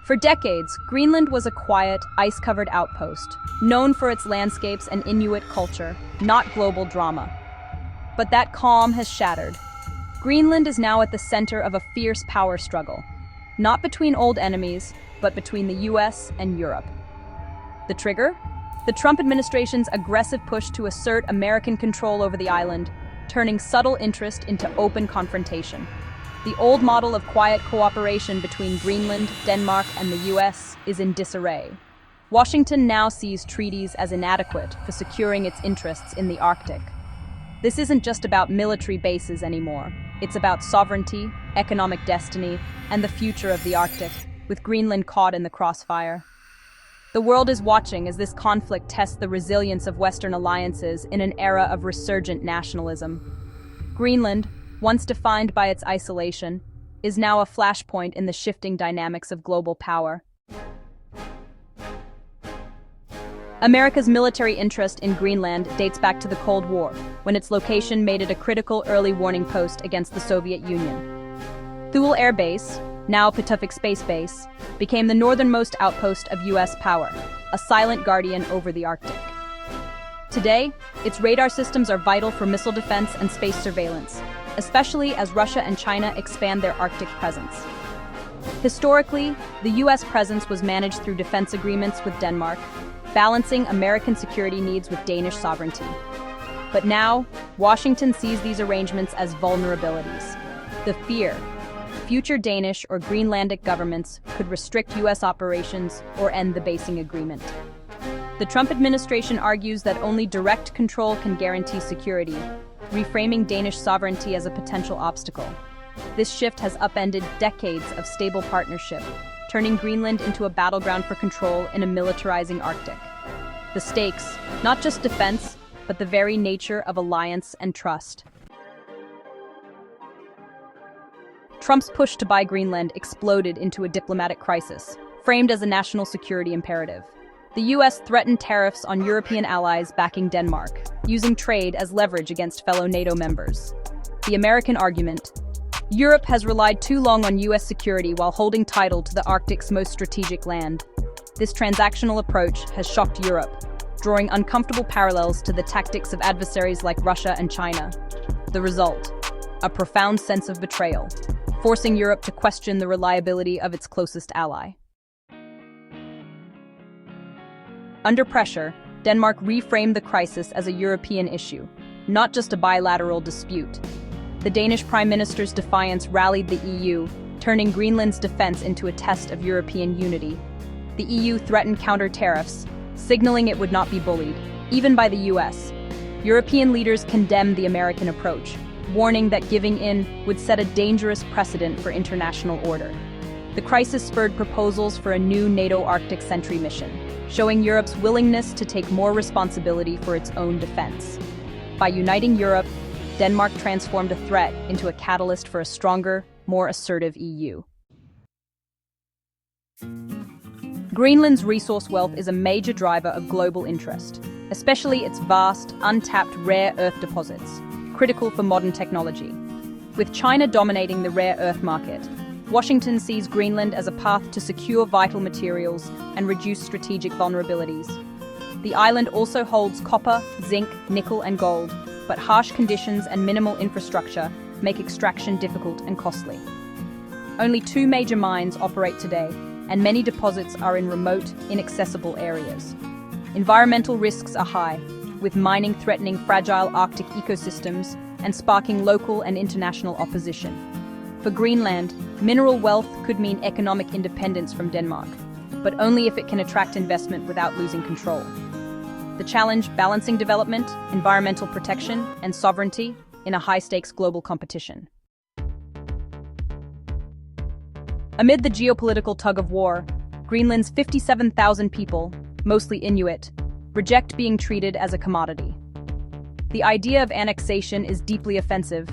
For decades, Greenland was a quiet, ice-covered outpost, known for its landscapes and Inuit culture, not global drama. But that calm has shattered. Greenland is now at the center of a fierce power struggle, not between old enemies, but between the US and Europe. The trigger? The Trump administration's aggressive push to assert American control over the island, turning subtle interest into open confrontation. The old model of quiet cooperation between Greenland, Denmark, and the US is in disarray. Washington now sees treaties as inadequate for securing its interests in the Arctic. This isn't just about military bases anymore. It's about sovereignty, economic destiny, and the future of the Arctic, with Greenland caught in the crossfire. The world is watching as this conflict tests the resilience of Western alliances in an era of resurgent nationalism. Greenland, once defined by its isolation, is now a flashpoint in the shifting dynamics of global power. America's military interest in Greenland dates back to the Cold War, when its location made it a critical early warning post against the Soviet Union. Thule Air Base, now Pituffik Space Base, became the northernmost outpost of US power, a silent guardian over the Arctic. Today, its radar systems are vital for missile defense and space surveillance, especially as Russia and China expand their Arctic presence. Historically, the US presence was managed through defense agreements with Denmark, balancing American security needs with Danish sovereignty. But now, Washington sees these arrangements as vulnerabilities. The fear future Danish or Greenlandic governments could restrict US operations or end the basing agreement. The Trump administration argues that only direct control can guarantee security, reframing Danish sovereignty as a potential obstacle. This shift has upended decades of stable partnership, turning Greenland into a battleground for control in a militarizing Arctic. The stakes, not just defense, but the very nature of alliance and trust. Trump's push to buy Greenland exploded into a diplomatic crisis, framed as a national security imperative. The US threatened tariffs on European allies backing Denmark, using trade as leverage against fellow NATO members. The American argument: Europe has relied too long on US security while holding title to the Arctic's most strategic land. This transactional approach has shocked Europe, drawing uncomfortable parallels to the tactics of adversaries like Russia and China. The result: a profound sense of betrayal, forcing Europe to question the reliability of its closest ally. Under pressure, Denmark reframed the crisis as a European issue, not just a bilateral dispute. The Danish Prime Minister's defiance rallied the EU, turning Greenland's defense into a test of European unity. The EU threatened counter-tariffs, signaling it would not be bullied, even by the US. European leaders condemned the American approach, warning that giving in would set a dangerous precedent for international order. The crisis spurred proposals for a new NATO Arctic Sentry mission, showing Europe's willingness to take more responsibility for its own defense. By uniting Europe, Denmark transformed a threat into a catalyst for a stronger, more assertive EU. Greenland's resource wealth is a major driver of global interest, especially its vast, untapped rare earth deposits, critical for modern technology. With China dominating the rare earth market, Washington sees Greenland as a path to secure vital materials and reduce strategic vulnerabilities. The island also holds copper, zinc, nickel, and gold, but harsh conditions and minimal infrastructure make extraction difficult and costly. Only 2 major mines operate today, and many deposits are in remote, inaccessible areas. Environmental risks are high, with mining threatening fragile Arctic ecosystems and sparking local and international opposition. For Greenland, mineral wealth could mean economic independence from Denmark, but only if it can attract investment without losing control. The challenge: balancing development, environmental protection, and sovereignty in a high-stakes global competition. Amid the geopolitical tug-of-war, Greenland's 57,000 people, mostly Inuit, reject being treated as a commodity. The idea of annexation is deeply offensive.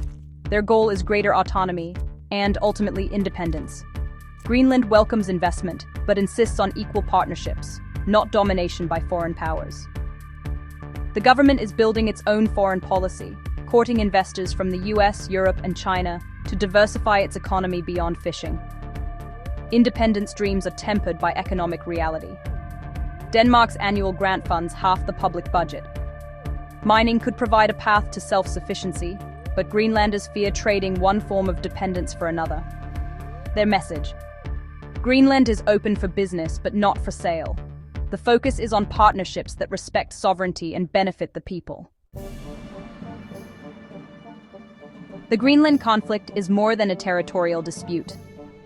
Their goal is greater autonomy and, ultimately, independence. Greenland welcomes investment, but insists on equal partnerships, not domination by foreign powers. The government is building its own foreign policy, courting investors from the US, Europe, and China to diversify its economy beyond fishing. Independence dreams are tempered by economic reality. Denmark's annual grant funds half the public budget. Mining could provide a path to self-sufficiency, but Greenlanders fear trading one form of dependence for another. Their message: Greenland is open for business, but not for sale. The focus is on partnerships that respect sovereignty and benefit the people. The Greenland conflict is more than a territorial dispute.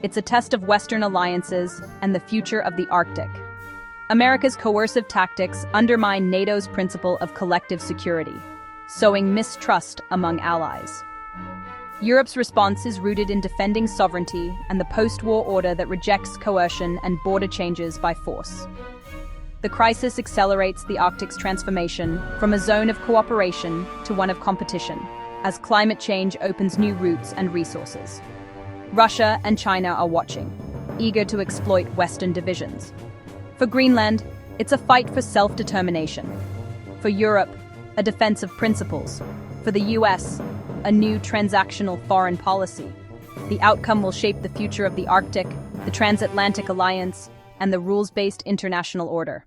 It's a test of Western alliances and the future of the Arctic. America's coercive tactics undermine NATO's principle of collective security, sowing mistrust among allies. Europe's response is rooted in defending sovereignty and the post-war order that rejects coercion and border changes by force. The crisis accelerates the Arctic's transformation from a zone of cooperation to one of competition, as climate change opens new routes and resources. Russia and China are watching, eager to exploit Western divisions. For Greenland, it's a fight for self-determination. For Europe, a defense of principles. For the US, a new transactional foreign policy. The outcome will shape the future of the Arctic, the transatlantic alliance, and the rules-based international order.